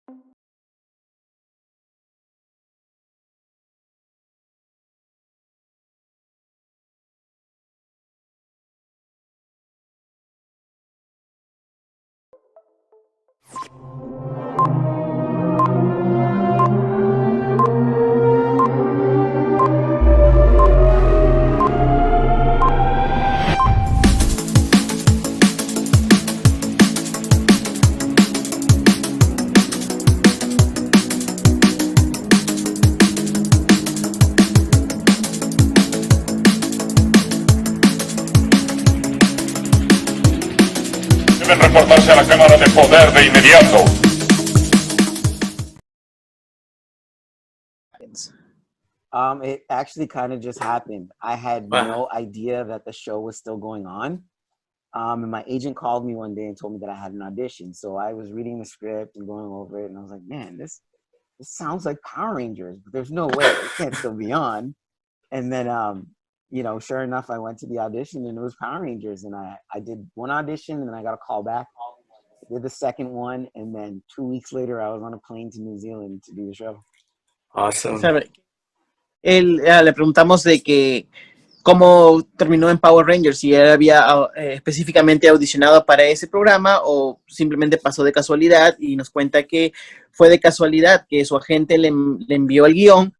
Deben reportarse a la cámara de poder de inmediato. It actually kind of just happened. I had no idea that the show was still going on. And my agent called me one day and told me that I had an audition. So I was reading the script and going over it, and I was like, man, this sounds like Power Rangers, but there's no way it can't still be on. And then, you know, sure enough, I went to the audition and it was Power Rangers. And I did one audition and then I got a call back. I did the second one. And then 2 weeks later, I was on a plane to New Zealand to do the show. Awesome. Le preguntamos de que cómo terminó en Power Rangers, si él había específicamente audicionado para ese programa o simplemente pasó de casualidad, y nos cuenta que fue de casualidad, que su agente le envió el guión.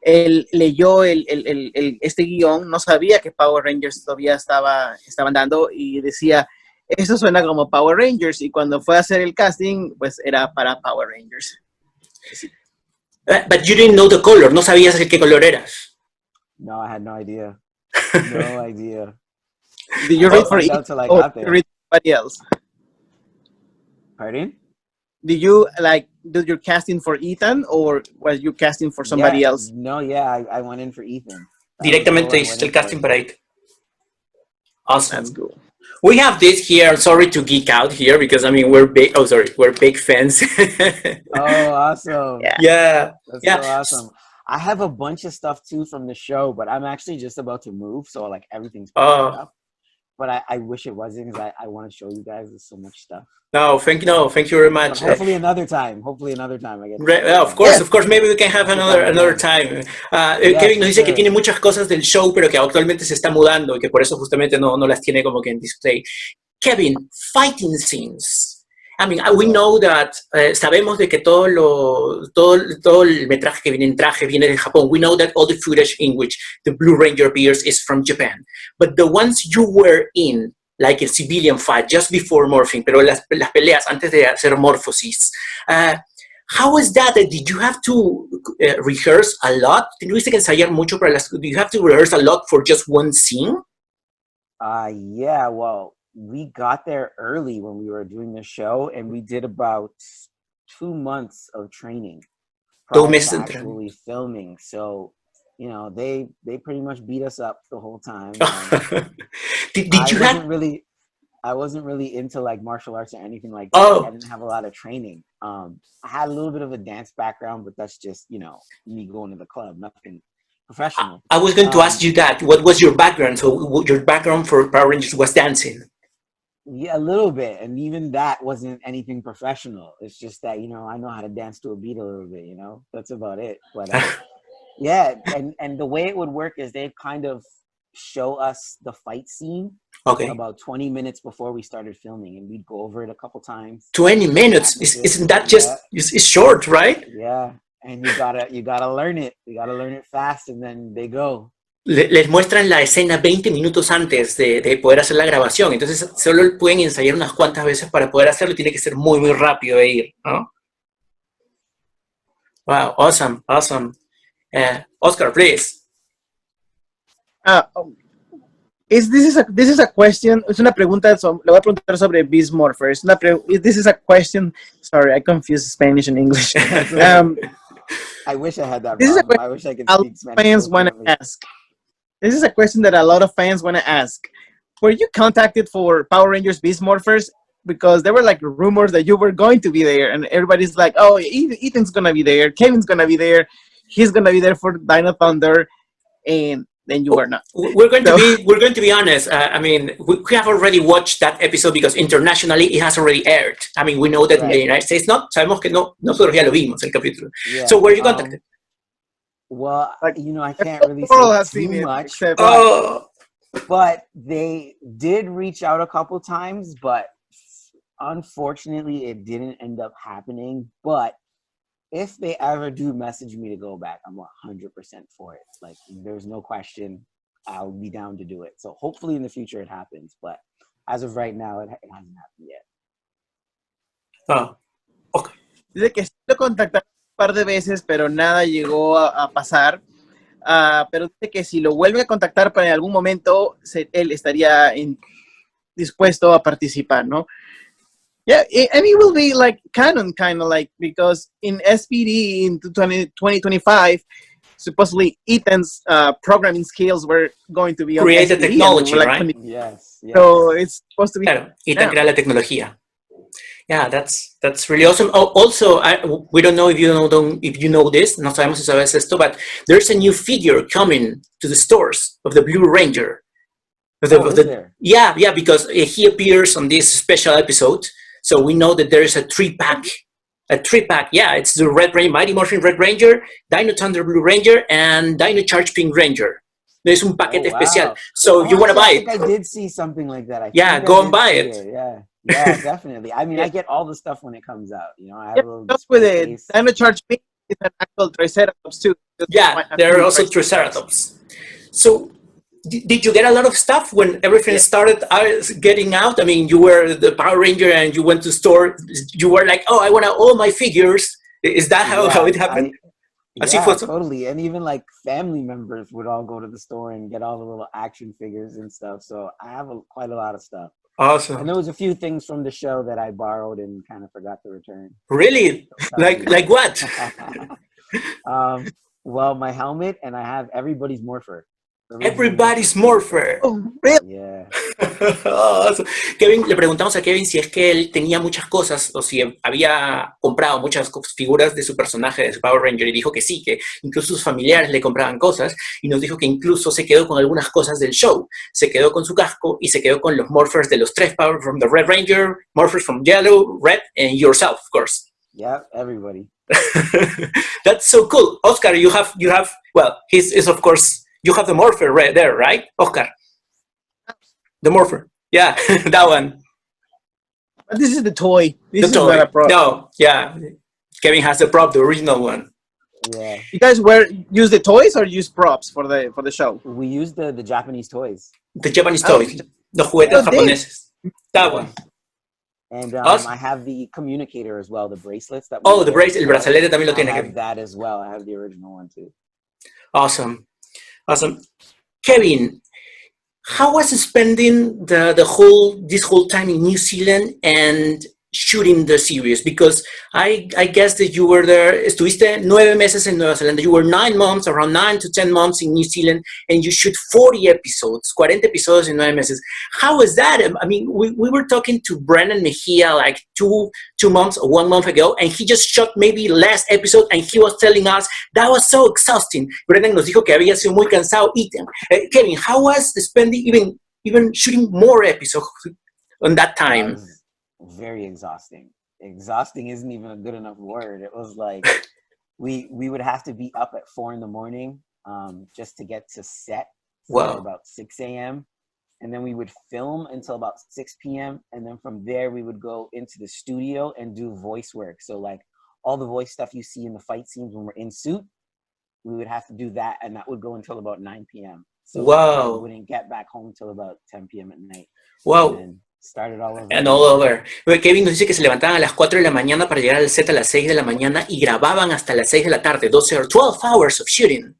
Él leyó este guión, no sabía que Power Rangers todavía estaban dando, y decía, eso suena como Power Rangers, y cuando fue a hacer el casting, pues era para Power Rangers. Sí. But you didn't know the color, no sabías qué color eras. No, I had no idea. No idea. Did you read for Ethan or read somebody else? Pardon? Did you do your casting for Ethan, or was you casting for somebody else? No, I went in for Ethan. Directamente hiciste el casting para Ethan. Awesome. That's cool. We have this here. I'm sorry to geek out here because I mean we're big. Oh, sorry, we're big fans. Oh, awesome! Yeah, that's so awesome. I have a bunch of stuff too from the show, but I'm actually just about to move, so like everything's packed up. But I wish it wasn't, because I want to show you guys. There's so much stuff. No, thank you very much. But hopefully another time. I get of course. Maybe we can have another time. Kevin nos dice que tiene muchas cosas del show, pero que actualmente se está mudando y que por eso justamente no las tiene como que en display. Kevin, fighting scenes. I mean, we know that, sabemos de que todo el metraje que viene en traje viene de Japón. We know that all the footage in which the Blue Ranger appears is from Japan. But the ones you were in, like a civilian fight, just before morphing, pero las peleas antes de hacer morphosis, how was that? Did you have to rehearse a lot? ¿Tuviste que ensayar mucho para las? Do you have to rehearse a lot for just one scene? Yeah, well, we got there early when we were doing the show, and we did about 2 months of training prior to actually filming. So, you know, they pretty much beat us up the whole time. I wasn't really into like martial arts or anything like that. I didn't have a lot of training. I had a little bit of a dance background, but that's just, you know, me going to the club, nothing professional. I was going to ask you that. What was your background? So your background for Power Rangers was dancing? Yeah, a little bit. And even that wasn't anything professional. It's just that, you know, I know how to dance to a beat a little bit, you know? That's about it. But yeah, and the way it would work is they'd kind of show us the fight scene about 20 minutes before we started filming, and we'd go over it a couple times. 20 minutes? Isn't that just, it's short, right? Yeah, and you gotta learn it. You gotta learn it fast, and then they go. Les muestran la escena 20 minutos antes de poder hacer la grabación, entonces solo pueden ensayar unas cuantas veces para poder hacerlo, y tiene que ser muy, muy rápido de ir, ¿no? Wow, awesome. Oscar, please. This is a question. Es una pregunta. Le voy a preguntar sobre Beast Morphers. This is a question. Sorry, I confused Spanish and English. I wish I had that. This problem. I wish I could speak Spanish. Fans want to ask. This is a question that a lot of fans want to ask. Were you contacted for Power Rangers Beast Morphers? Because there were like rumors that you were going to be there, and everybody's like, "Oh, Ethan's gonna be there. Kevin's gonna be there. He's gonna be there for Dino Thunder." And then you were not. We're going to be honest. I mean, we have already watched that episode because internationally it has already aired. I mean, we know that in the United States, no, sabemos que no, nosotros ya lo vimos el capítulo. Yeah. So were you contacted? Well, you know, I can't really say too much, but they did reach out a couple times, but unfortunately it didn't end up happening. But if they ever do message me to go back, I'm 100% for it. Like, there's no question, I'll be down to do it. So hopefully in the future it happens, but as of right now, it hasn't happened yet. Oh, okay. Dice que sí lo contactaron un par de veces, pero nada llegó a pasar. Pero dice que si lo vuelve a contactar para en algún momento, él estaría dispuesto a participar, ¿no? Yeah, and it will be like canon, kind of like, because in SPD in 2025, supposedly Ethan's programming skills were going to be create the technology, right? Yes. So it's supposed to be. Claro, Ethan crea la tecnología. Yeah, that's really awesome. Oh, also, we don't know if you know this. No sabemos si sabes esto, but there's a new figure coming to the stores of the Blue Ranger. Yeah, because he appears on this special episode. So we know that there is a three pack. Yeah, it's the Red Ranger, Mighty Morphin Red Ranger, Dino Thunder Blue Ranger, and Dino Charge Pink Ranger. There's un paquete especial. So if you want to buy it. I did see something like that. Go and buy it. Yeah, definitely. I mean, I get all the stuff when it comes out. You know, I have a little just with it. Dino Charge Pink is an actual Triceratops too. Yeah, there are also Triceratops. So did you get a lot of stuff when everything started getting out? I mean, you were the Power Ranger and you went to store. You were like, oh, I want all my figures. Is that how it happened? Totally. And even like family members would all go to the store and get all the little action figures and stuff. So I have quite a lot of stuff. Awesome. And there was a few things from the show that I borrowed and kind of forgot to return. Really? Like what? Well, my helmet, and I have everybody's Morpher. Everybody's Morpher. Oh, really? Yeah. Kevin, le preguntamos a Kevin si es que él tenía muchas cosas o si había comprado muchas figuras de su personaje, de su Power Ranger, y dijo que sí, que incluso sus familiares le compraban cosas, y nos dijo que incluso se quedó con algunas cosas del show. Se quedó con su casco y se quedó con los Morphers de los tres Power from the Red Ranger, Morphers from Yellow, Red, and yourself, of course. Yeah, everybody. That's so cool. Oscar, you have well, he's of course. You have the Morpher right there, right, Oscar? The Morpher. Yeah, that one. But this is the toy. This is toy. not a prop. No, yeah. Kevin has the prop, the original one. Yeah. You guys use the toys or use props for the show? We use the Japanese toys. The Japanese toys. Los juguetes japoneses. That one. And I have the communicator as well, the bracelets. El brazalete también lo tiene. I have that as well. I have the original one too. Awesome. Kevin, how was spending this whole time in New Zealand and shooting the series? Because I guess that you were there, estuviste 9 meses en Nueva Zelanda. You were 9 months, around 9 to 10 months in New Zealand, and you shoot 40 episodes, 40 episodios en 9 meses. How was that? I mean, we were talking to Brennan Mejia like 2 months or 1 month ago, and he just shot maybe last episode, and he was telling us that was so exhausting. Brennan nos dijo que había sido muy cansado. Kevin, how was spending even shooting more episodes on that time? Very exhausting. Exhausting isn't even a good enough word. It was like we would have to be up at 4 a.m. Just to get to set for about 6 a.m. And then we would film until about 6 p.m. And then from there we would go into the studio and do voice work. So like all the voice stuff you see in the fight scenes when we're in suit, we would have to do that, and that would go until about 9 p.m. So we wouldn't get back home till about 10 p.m. at night. Wow. Started all over. And all over. Kevin nos dice que se levantaban a las 4 de la mañana para llegar al set a las 6 de la mañana y grababan hasta las 6 de la tarde, 12 hours of shooting.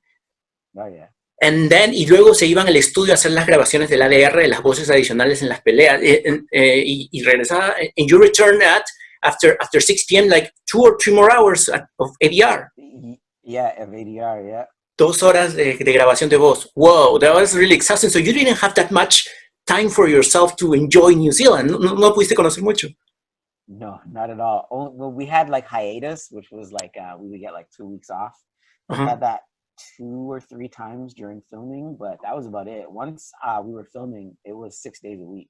Oh, yeah. And then, y luego se iban al estudio a hacer las grabaciones del ADR, de las voces adicionales en las peleas, y regresaba, and you return after 6 p.m. like 2 or 3 more hours of ADR. Yeah, of ADR, yeah. 2 horas de grabación de voz. Wow, that was really exhausting. So you didn't have that much time for yourself to enjoy New Zealand. No pudiste conocer mucho. No, not at all. Well, we had like hiatus, which was like we would get like 2 weeks off. We had that 2 or 3 times during filming, but that was about it. Once we were filming, it was 6 days a week.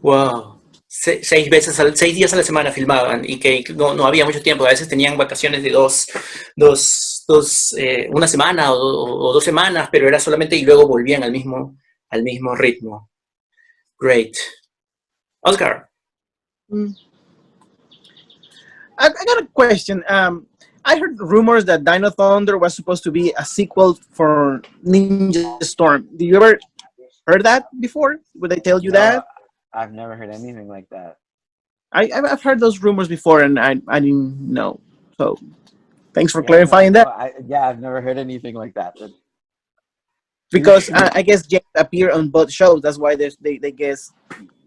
Wow. 6 días a la semana filmaban y que no había mucho tiempo. A veces tenían vacaciones de una semana o 2 semanas, pero era solamente y luego volvían al mismo ritmo. Great. Oscar. I got a question. I heard rumors that Dino Thunder was supposed to be a sequel for Ninja Storm. Did you ever heard that before? Would they tell you that? I've never heard anything like that. I've heard those rumors before, and I didn't know. So, thanks for clarifying that. I've never heard anything like that. Because I guess James appeared on both shows. That's why they guess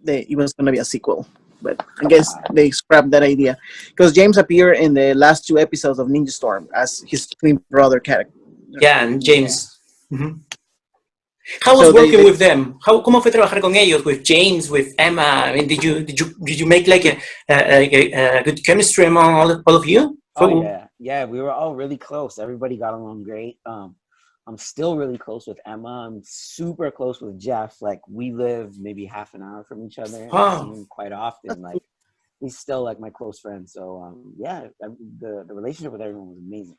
it was going to be a sequel. But I guess they scrapped that idea. Because James appeared in the last 2 episodes of Ninja Storm as his twin brother character. Yeah, and James. Yeah. Mm-hmm. How was working with them? ¿Cómo fue trabajar con ellos? With James, with Emma? I mean, did you make like a good chemistry among all of you? Oh yeah, we were all really close. Everybody got along great. I'm still really close with Emma. I'm super close with Jeff. Like we live maybe half an hour from each other. I see him quite often. Like he's still like my close friend. So the relationship with everyone was amazing.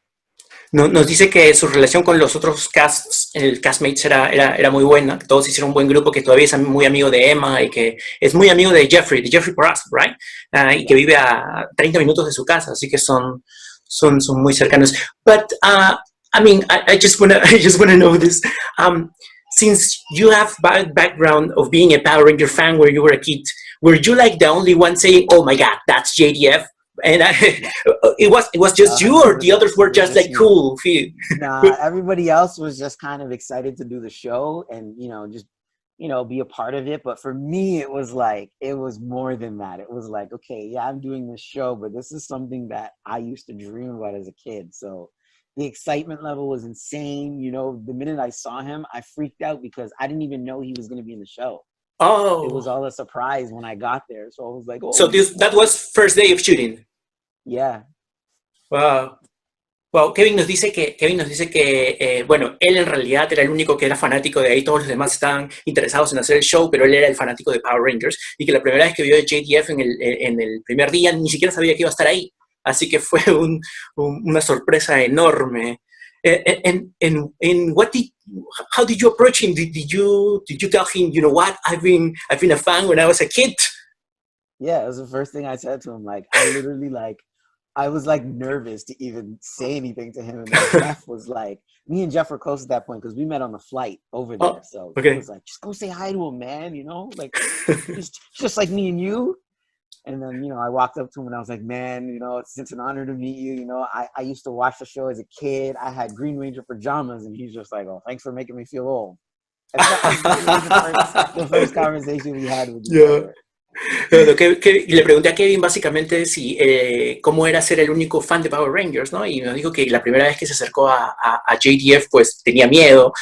Nos dice que su relación con los otros castmates era muy buena, que todos hicieron un buen grupo, que todavía es muy amigo de Emma y que es muy amigo de Jeffrey Porras, right? Y que vive a 30 minutos de su casa, así que son muy cercanos. But I mean, I just wanna know this. Since you have background of being a Power Ranger fan when you were a kid, were you like the only one saying, "Oh my God, that's JDF"? And it was just you, or the others were just like cool? Nah, everybody else was just kind of excited to do the show and just be a part of it. But for me, it was more than that. It was like, okay, yeah, I'm doing this show, but this is something that I used to dream about as a kid. So the excitement level was insane. The minute I saw him, I freaked out because I didn't even know he was going to be in the show. Oh, it was all a surprise when I got there. So I was like, oh. So that was first day of shooting. Yeah. Wow. Wow. Kevin nos dice que bueno, él en realidad era el único que era fanático de ahí, todos los demás estaban interesados en hacer el show, pero él era el fanático de Power Rangers y que la primera vez que vio a JDF en el primer día ni siquiera sabía que iba a estar ahí. Así que fue una sorpresa enorme. And how did you approach him? Did you tell him, you know what, I've been a fan when I was a kid? Yeah, it was the first thing I said to him. Like I literally I was nervous to even say anything to him. And Jeff was like, me and Jeff were close at that point because we met on the flight over there. Oh, so okay. He was like, just go say hi to him, man. He's just like me and you. And then, I walked up to him and I was like, man, it's an honor to meet you. I used to watch the show as a kid. I had Green Ranger pajamas. And he's just like, oh, thanks for making me feel old. And that was the first conversation we had with each other. Le pregunté a Kevin básicamente cómo era ser el único fan de Power Rangers, ¿no? Y nos dijo que la primera vez que se acercó a JDF pues tenía miedo,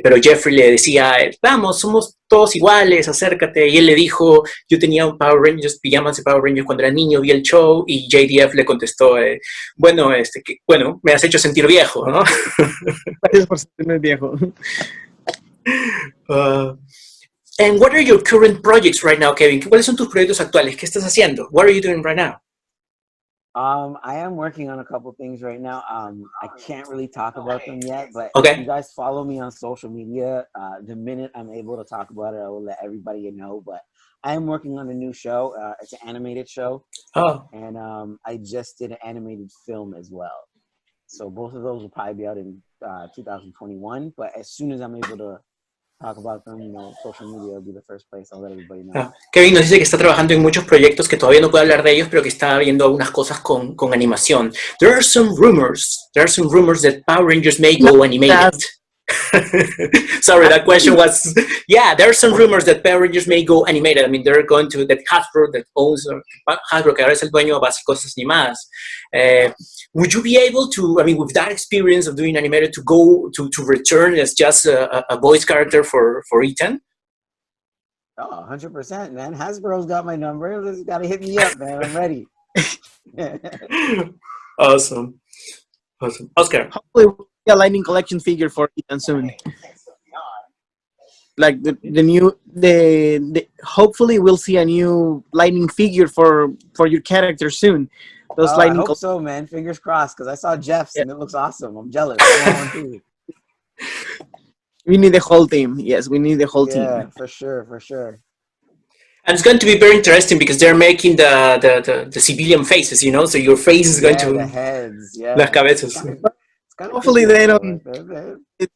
pero Jeffrey le decía, vamos, somos todos iguales, acércate. Y él le dijo, yo tenía un Power Rangers, pijamas de Power Rangers cuando era niño, vi el show, y JDF le contestó, bueno, me has hecho sentir viejo, ¿no? Gracias por sentirme viejo. And what are your current projects right now, Kevin? ¿Cuáles son tus proyectos actuales? ¿Qué estás haciendo? What are you doing right now? I am working on a couple things right now. I can't really talk about them yet, but okay. If you guys follow me on social media, the minute I'm able to talk about it, I will let everybody know. But I am working on a new show. It's an animated show. Oh. And I just did an animated film as well. So both of those will probably be out in 2021. But as soon as I'm able to talk about them, social media will be the first place I'll let everybody know. Kevin nos dice que está trabajando en muchos proyectos que todavía no puede hablar de ellos, pero que está viendo algunas cosas con animación. There are some rumors that Power Rangers may go animated. Sorry, that question was, yeah, there are some rumors that Power Rangers may go animated. I mean, they're going to, that Hasbro, that owns, Hasbro, que ahora es el dueño de cosas animadas. Would you be able to, I mean, with that experience of doing animated, to go to return as just a voice character for Ethan? Oh, 100%, man. Hasbro's got my number. Just gotta hit me up, man. I'm ready. Awesome. Oscar. a Lightning Collection figure for Ethan soon. Like the hopefully we'll see a new Lightning figure for your character soon. Those I Lightning. hope so, man. Fingers crossed, because I saw Jeff's and it looks awesome. I'm jealous. I want one too. We need the whole team. Yes, we need the whole team. Yeah, for sure, for sure. And it's going to be very interesting because they're making the civilian faces, you know, so your face is going to... the heads, yeah. Las cabezas. Hopefully they don't...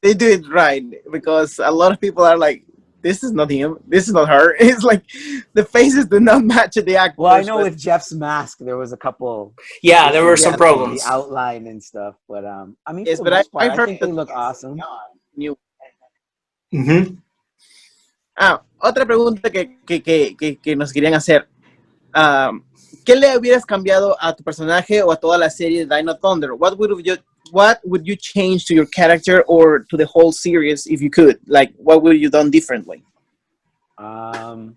They do it right, because a lot of people are like, this is not him, this is not her. It's like the faces do not match the actors. Well, I know with Jeff's mask, there was a couple... Yeah, there were some problems. The outline and stuff, but I mean, yes, for but the most part, I heard I think they look awesome. New. Mm-hmm. Otra pregunta que nos querían hacer. ¿Qué le hubieras cambiado a tu personaje o a toda la serie de Dino Thunder? What would you change to your character or to the whole series if you could? Like, what would you done differently? I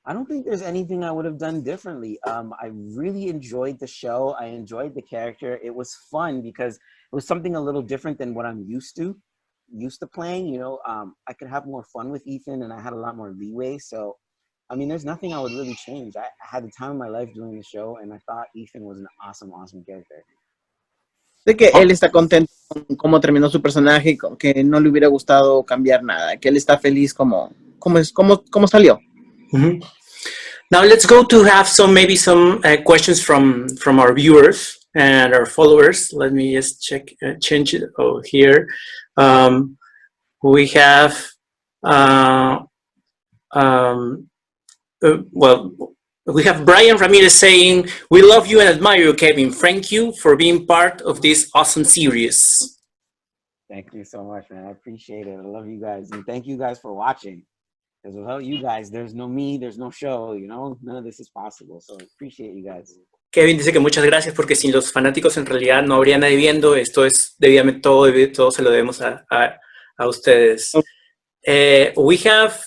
don't think there's anything I would have done differently. I really enjoyed the show. I enjoyed the character. It was fun because it was something a little different than what I'm used to playing. You know, I could have more fun with Ethan, and I had a lot more leeway. So, I mean, there's nothing I would really change. I had the time of my life doing the show, and I thought Ethan was an awesome character. De que él está contento con cómo terminó su personaje, que no le hubiera gustado cambiar nada, que él está feliz como salió. Mm-hmm. Now let's go to have maybe some questions from our viewers and our followers. Let me just change it here. We have we have Brian Ramirez saying, "We love you and admire you, Kevin. Thank you for being part of this awesome series." Thank you so much, man. I appreciate it. I love you guys, and thank you guys for watching. Because without you guys, there's no me, there's no show, you know? None of this is possible. So I appreciate you guys. Kevin dice que muchas gracias porque sin los fanáticos en realidad no habría nadie viendo. Esto es debidamente todo se lo debemos a ustedes. We have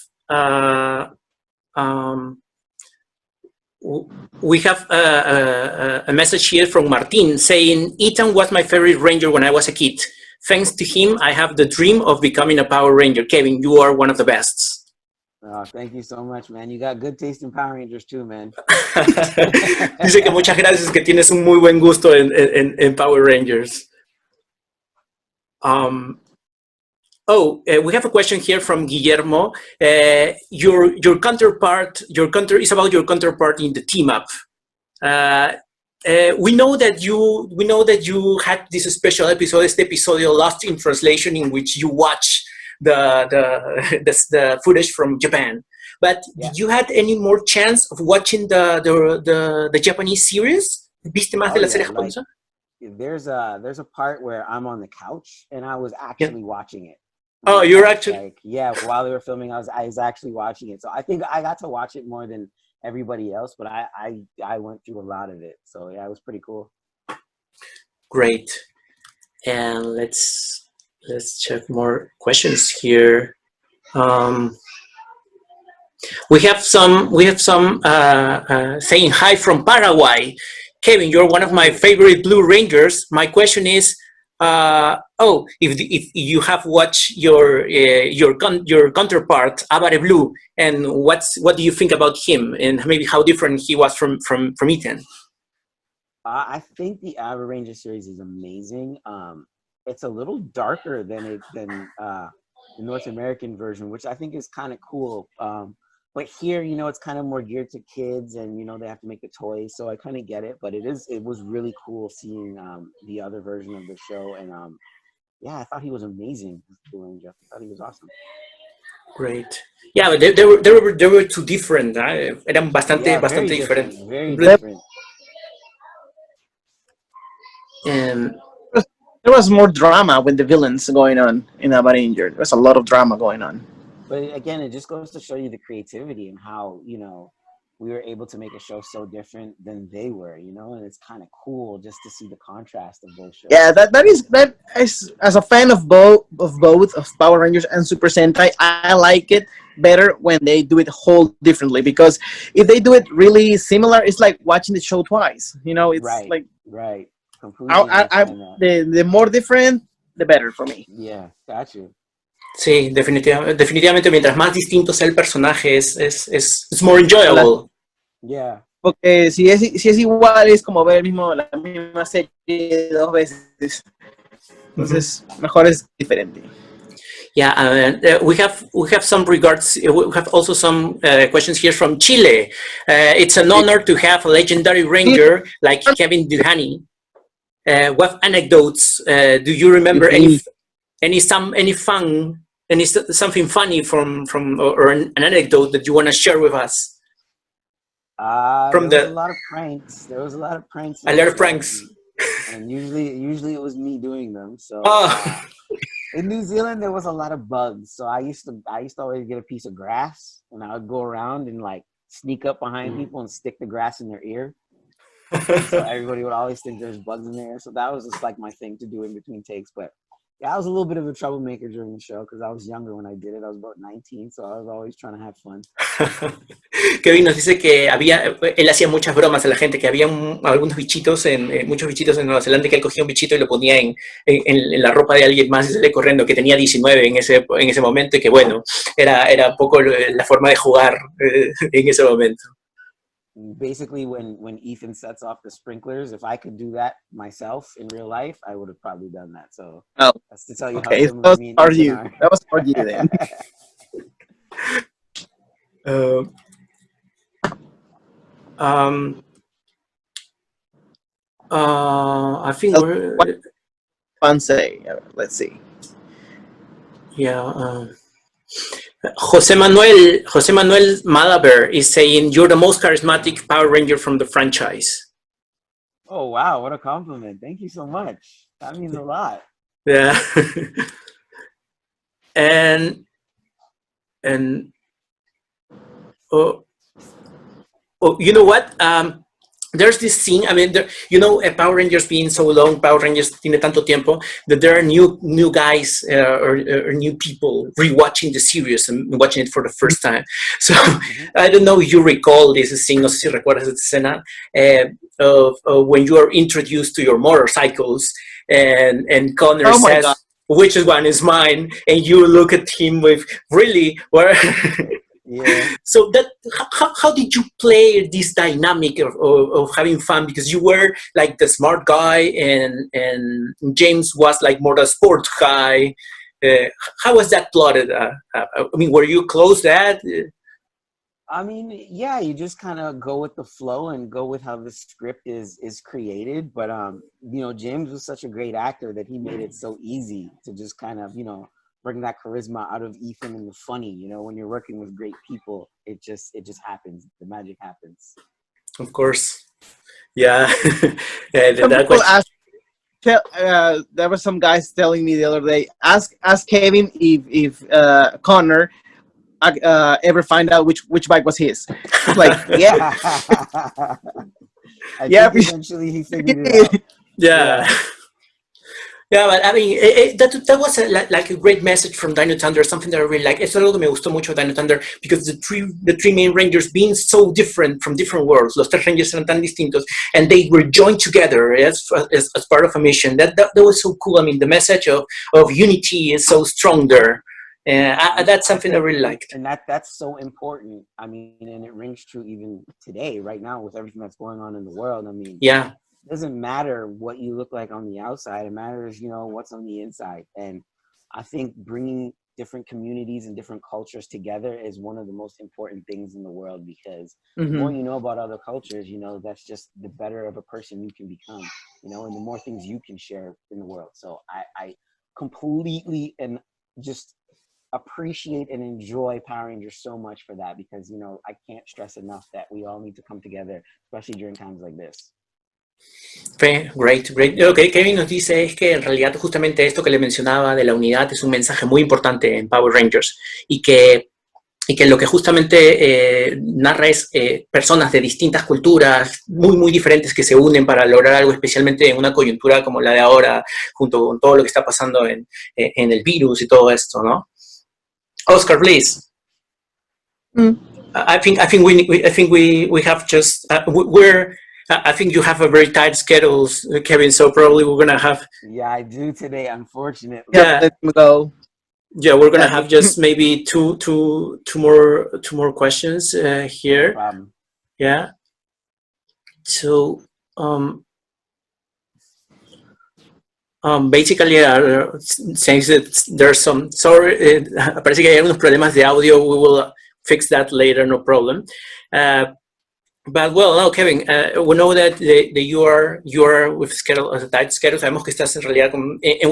a message here from Martin saying, "Ethan was my favorite Ranger when I was a kid. Thanks to him, I have the dream of becoming a Power Ranger. Kevin, you are one of the best." Oh, thank you so much, man. You got good taste in Power Rangers too, man. Dice que muchas gracias, que tienes un muy buen gusto en Power Rangers. We have a question here from Guillermo. Your counterpart is about your counterpart in the team up. We know that you had this special episode, este episodio Lost in Translation, in which you watch the footage from Japan. But did you had any more chance of watching the Japanese series? ¿Viste más de la serie japonesa? There's a part where I'm on the couch and I was actually watching it. Oh, you're actually... while they were filming, I was actually watching it. So I think I got to watch it more than everybody else, but I went through a lot of it. So yeah, it was pretty cool. Great. And let's check more questions here. We have some saying hi from Paraguay. Kevin, you're one of my favorite Blue Rangers. My question is, if you have watched your counterpart Avare Blue, and what do you think about him, and maybe how different he was from Ethan? I think the Avare Ranger series is amazing. It's a little darker than the North American version, which I think is kind of cool. But here, you know, it's kind of more geared to kids, and you know they have to make the toys, so I kind of get it. But it was really cool seeing the other version of the show, and yeah, I thought he was amazing. I thought he was awesome. Great. Yeah, but they were too different. Eran bastante diferentes. Very different. And there was more drama with the villains going on in Avare Ranger. There was a lot of drama going on. But again, it just goes to show you the creativity and how, you know, we were able to make a show so different than they were, you know, and it's kind of cool just to see the contrast of both shows. Yeah, that is as a fan of both Power Rangers and Super Sentai, I like it better when they do it whole differently, because if they do it really similar, it's like watching the show twice. You know, it's right. Completely. The more different, the better for me. Yeah, got you. Sí, definitivamente mientras más distinto sea el personaje, it's more enjoyable. Yeah. Porque si es igual, es como ver la misma serie 2 veces. Entonces, mejor es diferente. Yeah, we have some regards. We have also some questions here from Chile. It's an honor to have a legendary ranger like Kevin Duhaney. What anecdotes do you remember? Something funny from or an anecdote that you want to share with us? There was a lot of pranks. There was a lot of pranks. A lot of pranks. And usually it was me doing them. So Oh. in New Zealand there was a lot of bugs. So I used to always get a piece of grass and I would go around and like sneak up behind people and stick the grass in their ear. So everybody would always think there's bugs in there. So that was just like my thing to do in between takes. But yeah, I was a little bit of a troublemaker during the show because I was younger when I did it. I was about 19, so I was always trying to have fun. Kevin nos dice que él hacía muchas bromas a la gente, que había muchos bichitos en Nueva Zelanda, que él cogía un bichito y lo ponía en la ropa de alguien más y salía corriendo, que tenía 19 en ese momento y que bueno, era un poco la forma de jugar en ese momento. Basically, when Ethan sets off the sprinklers, if I could do that myself in real life, I would have probably done that. So that's to tell you how similar me and Ethan are. That was for you then. I think we're... Fun say. Let's see. Yeah. Jose Manuel Malaber is saying you're the most charismatic Power Ranger from the franchise. Oh wow, what a compliment. Thank you so much. That means a lot. Yeah. and you know what? There's this scene, I mean, Power Rangers being so long, Power Rangers tiene tanto tiempo, that there are new guys or new people rewatching the series and watching it for the first time. So I don't know if you recall this scene, no sé si recuerdas esta escena, of when you are introduced to your motorcycles and Connor says, God, which one is mine? And you look at him with, really, where... Yeah. So how did you play this dynamic of having fun? Because you were like the smart guy and James was like more the sport guy. How was that plotted? I mean, were you close to that? I mean, yeah, you just kind of go with the flow and go with how the script is created. But, James was such a great actor that he made it so easy to just kind of, bring that charisma out of Ethan and the funny. When you're working with great people, it just happens. The magic happens. Of course. Yeah. There were some guys telling me the other day, ask Kevin if Connor ever find out which bike was his. Like, yeah. I think eventually he figured it out. Yeah. Yeah, but I mean, that was like a great message from Dino Thunder, something that I really like. Eso es algo que me gustó mucho de Dino Thunder, because the three main Rangers being so different from different worlds, los tres Rangers eran tan distintos, and they were joined together as part of a mission. That was so cool. I mean, the message of unity is so strong there. That's something I really liked. And that's so important. I mean, and it rings true even today, right now, with everything that's going on in the world. I mean, yeah. It doesn't matter what you look like on the outside. It matters, what's on the inside. And I think bringing different communities and different cultures together is one of the most important things in the world, because the more you know about other cultures, that's just the better of a person you can become, and the more things you can share in the world. So I completely and just appreciate and enjoy Power Rangers so much for that, because, I can't stress enough that we all need to come together, especially during times like this. Great. Lo que Kevin nos dice es que en realidad justamente esto que le mencionaba de la unidad es un mensaje muy importante en Power Rangers, y que lo que justamente narra es personas de distintas culturas muy, muy diferentes que se unen para lograr algo, especialmente en una coyuntura como la de ahora, junto con todo lo que está pasando en el virus y todo esto, ¿no? Oscar, please. I think we have just I think you have a very tight schedule, Kevin, so probably we're going to have... Yeah, I do today, unfortunately. Yeah, let me go. Yeah, we're going to have just maybe two more questions here. No problem. Yeah. So, basically, since there's some, sorry, parece que hay algunos problemas de audio. We will fix that later, no problem. But well, no, Kevin, we know that you are with schedule, a tight schedule. Sabemos que estás en realidad and we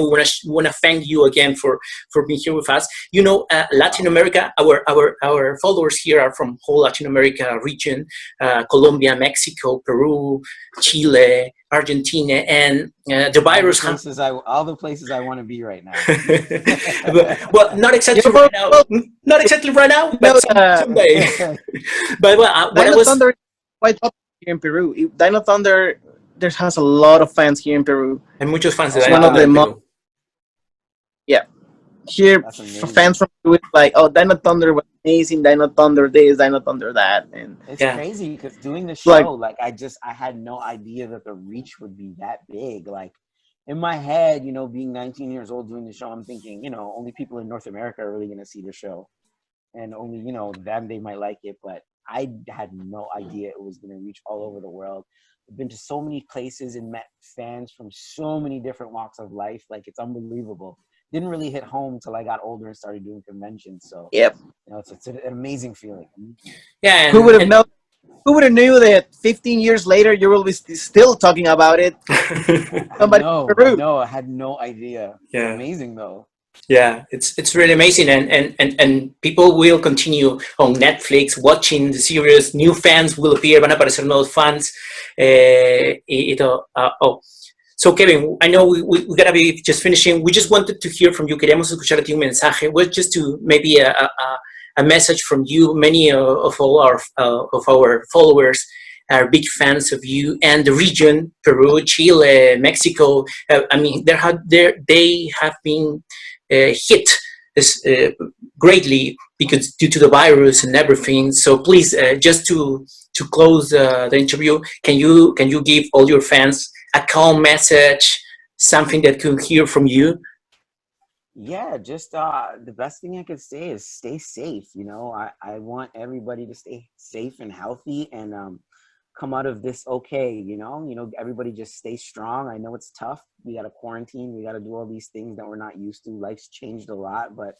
want to thank you again for being here with us. You know, Latin America, our followers here are from whole Latin America region, Colombia, Mexico, Peru, Chile, Argentina, and the virus. All the places I want to be right now. Well, not exactly right now. Not exactly right now, but someday. But well, what I was. Quite popular here in Peru. Dino Thunder, there has a lot of fans here in Peru. Hay muchos fans de Dino Thunder. Yeah. Here, fans from Peru, like, oh, Dino Thunder was amazing, Dino Thunder this, Dino Thunder that. And it's crazy because doing the show, like I had no idea that the reach would be that big. Like, in my head, you know, being 19 years old doing the show, I'm thinking, you know, only people in North America are really going to see the show. And only, you know, them, they might like it, but I had no idea it was going to reach all over the world. I've been to so many places and met fans from so many different walks of life. Like, it's unbelievable. Didn't really hit home till I got older and started doing conventions. So, yep. You know, it's an amazing feeling. Yeah. Who would have known? Who would have knew that 15 years later you will be still talking about it? Somebody no, I had no idea. Yeah. It's amazing though. Yeah, it's really amazing, and people will continue on Netflix watching the series. New fans will appear, van a aparecer nuevos fans. So Kevin, I know we gotta be just finishing. We just wanted to hear from you. Queríamos escuchar a ti un mensaje. Well, just to maybe a message from you. Many of all of our followers are big fans of you and the region, Peru, Chile, Mexico. I mean, they have been hit greatly because due to the virus and everything. So please, just to close the interview, can you give all your fans a calm message, something that could hear from you? Yeah, just the best thing I could say is stay safe. You know, I want everybody to stay safe and healthy and come out of this okay. You know, everybody just stay strong. I know it's tough. We got to quarantine. We got to do all these things that we're not used to. Life's changed a lot, but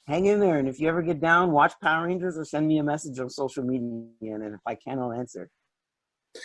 hang in there. And if you ever get down, watch Power Rangers or send me a message on social media. And if I can, I'll answer.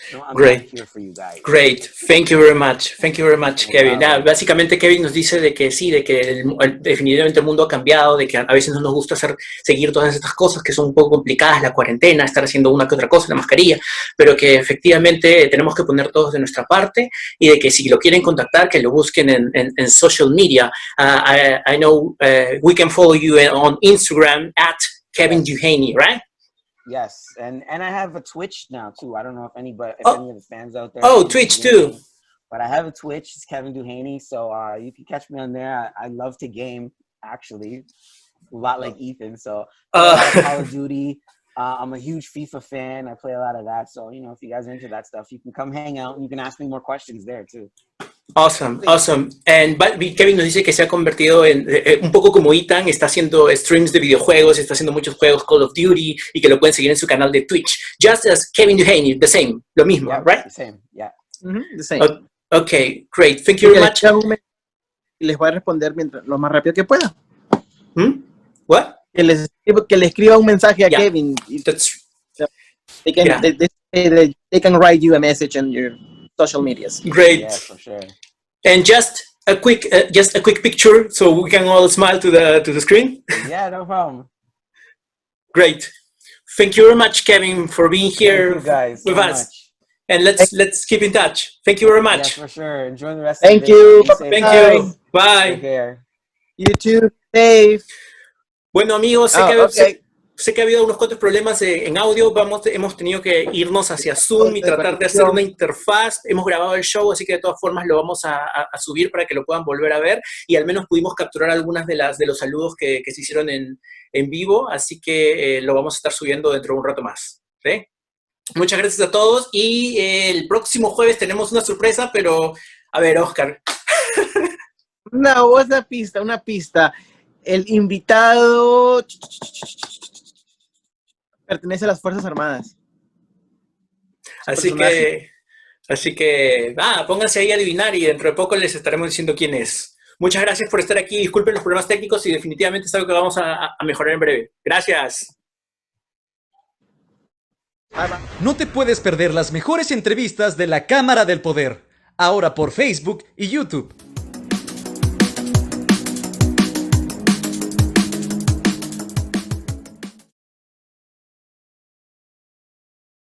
So I'm Great. here for you guys. Great. Thank you very much. Thank you very much, Kevin. Básicamente Kevin nos dice de que sí, de que definitivamente el mundo ha cambiado, de que a veces no nos gusta seguir todas estas cosas que son un poco complicadas, la cuarentena, estar haciendo una que otra cosa, la mascarilla, pero que efectivamente tenemos que poner todos de nuestra parte y de que si lo quieren contactar, que lo busquen en social media. I know we can follow you on Instagram at Kevin Duhaney, right? Yes, and I have a Twitch now too. I don't know if any of the fans out there. Oh, Twitch too. But I have a Twitch. It's Kevin Duhaney, so you can catch me on there. I love to game, actually, a lot like Ethan. So I play a lot of Call of Duty. I'm a huge FIFA fan. I play a lot of that. So you know, if you guys are into that stuff, you can come hang out and you can ask me more questions there too. Awesome. And Kevin nos dice que se ha convertido en un poco como Ethan, está haciendo streams de videojuegos, está haciendo muchos juegos Call of Duty y que lo pueden seguir en su canal de Twitch. Just as Kevin Duhaney, the same, lo mismo, yeah, right? The same, yeah. The same. Okay, great. Thank you very much. Les voy a responder lo más rápido que pueda. What? Que le escriba un mensaje a Kevin. They can write you a message on your social medias. Great. Yeah, for sure. And just a quick picture so we can all smile to the screen. Yeah, no problem. Great. Thank you very much, Kevin, for being here with us. Much. And let's keep in touch. Thank you very much. Yeah, for sure. Enjoy the rest Thank of the day. you. Thank you. Bye. Take care. You too. Safe. Bueno, amigos, sé que ha habido unos cuantos problemas en audio. Hemos tenido que irnos hacia Zoom y tratar de hacer una interfaz. Hemos grabado el show, así que de todas formas lo vamos a subir para que lo puedan volver a ver. Y al menos pudimos capturar algunas de los saludos que se hicieron en vivo. Así que lo vamos a estar subiendo dentro de un rato más. ¿Sí? Muchas gracias a todos y el próximo jueves tenemos una sorpresa, pero a ver, Oscar. No, una pista. El invitado pertenece a las Fuerzas Armadas. Así que, pónganse ahí a adivinar y dentro de poco les estaremos diciendo quién es. Muchas gracias por estar aquí. Disculpen los problemas técnicos y definitivamente es algo que vamos a mejorar en breve. Gracias. No te puedes perder las mejores entrevistas de la Cámara del Poder, ahora por Facebook y YouTube.